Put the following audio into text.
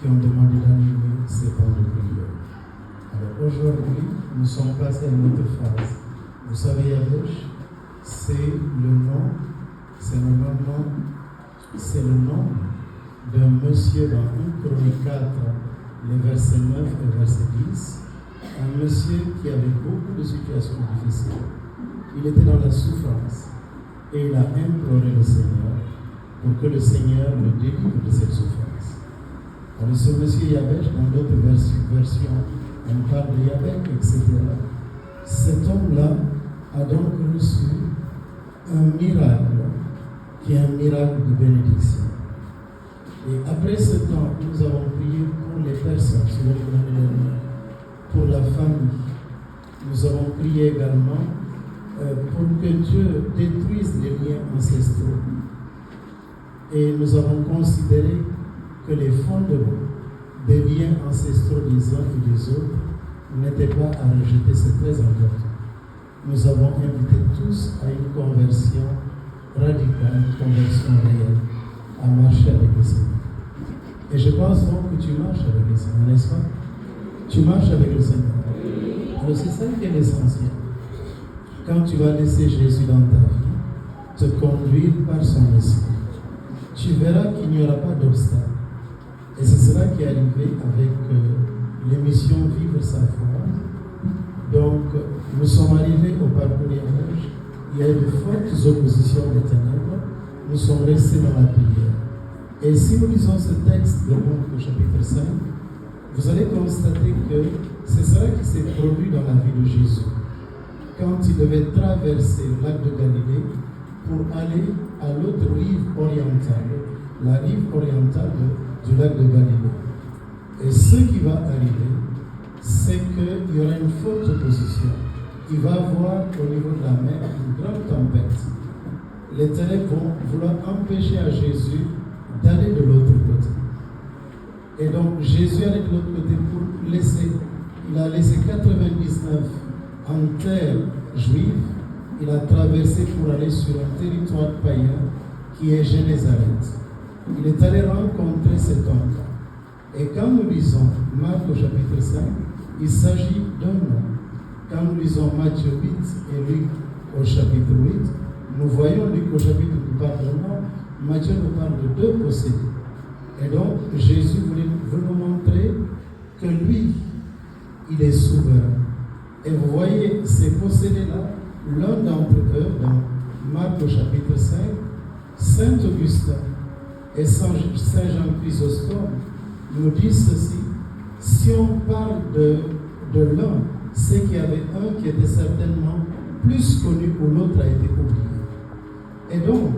ont demandé d'animer ces temps de prière. Alors aujourd'hui, nous sommes passés à une autre phase. Vous savez, Yabesh, c'est le nom d'un monsieur dans 1 Chronique 4, les versets 9 et verset 10, un monsieur qui avait beaucoup de situations difficiles. Il était dans la souffrance et il a imploré le Seigneur pour que le Seigneur le délivre de cette souffrance. Alors ce monsieur Yabesh, dans d'autres versions, on parle de Yabek, etc. Cet homme-là a donc reçu un miracle qui est un miracle de bénédiction. Et après ce temps, nous avons prié pour les personnes, pour la famille. Nous avons prié également pour que Dieu détruise les liens ancestraux. Et nous avons considéré que les fondements des liens ancestraux des uns et des autres n'étaient pas à rejeter, c'est très important. Nous avons invité tous à une conversion radicale, une conversion réelle, à marcher avec le Seigneur. Et je pense donc que tu marches avec le Seigneur, n'est-ce pas? Tu marches avec le Seigneur. Alors c'est ça qui est l'essentiel. Quand tu vas laisser Jésus dans ta vie, te conduire par son esprit, tu verras qu'il n'y aura pas d'obstacle. Et c'est cela qui est arrivé avec l'émission Vivre sa foi. Donc, nous sommes arrivés au parcours Yabesh. Il y a eu de fortes oppositions des ténèbres. Nous sommes restés dans la prière. Et si nous lisons ce texte de Luc au chapitre 5, vous allez constater que c'est cela qui s'est produit dans la vie de Jésus. Quand il devait traverser le lac de Galilée pour aller à l'autre rive orientale, la rive orientale du lac de Galilée. Et ce qui va arriver, c'est qu'il y aura une forte opposition. Il va y avoir au niveau de la mer une grande tempête. Les ténèbres vont vouloir empêcher à Jésus d'aller de l'autre côté. Et donc Jésus allait de l'autre côté pour laisser, il a laissé 99 en terre juive, il a traversé pour aller sur un territoire païen qui est Génézareth. Il est allé rencontrer cet homme. Et quand nous lisons Marc au chapitre 5, il s'agit d'un homme. Quand nous lisons Matthieu 8 et Luc au chapitre 8, nous voyons Luc au chapitre qui parle d'un homme, Matthieu nous parle de deux possédés. Et donc, Jésus veut nous montrer que lui, il est souverain. Et vous voyez ces possédés-là, l'un d'entre eux, dans Marc au chapitre 5, Saint Augustin et Saint Jean Chrysostome nous disent ceci: si on parle de l'un, c'est qu'il y avait un qui était certainement plus connu où l'autre a été oublié. Et donc,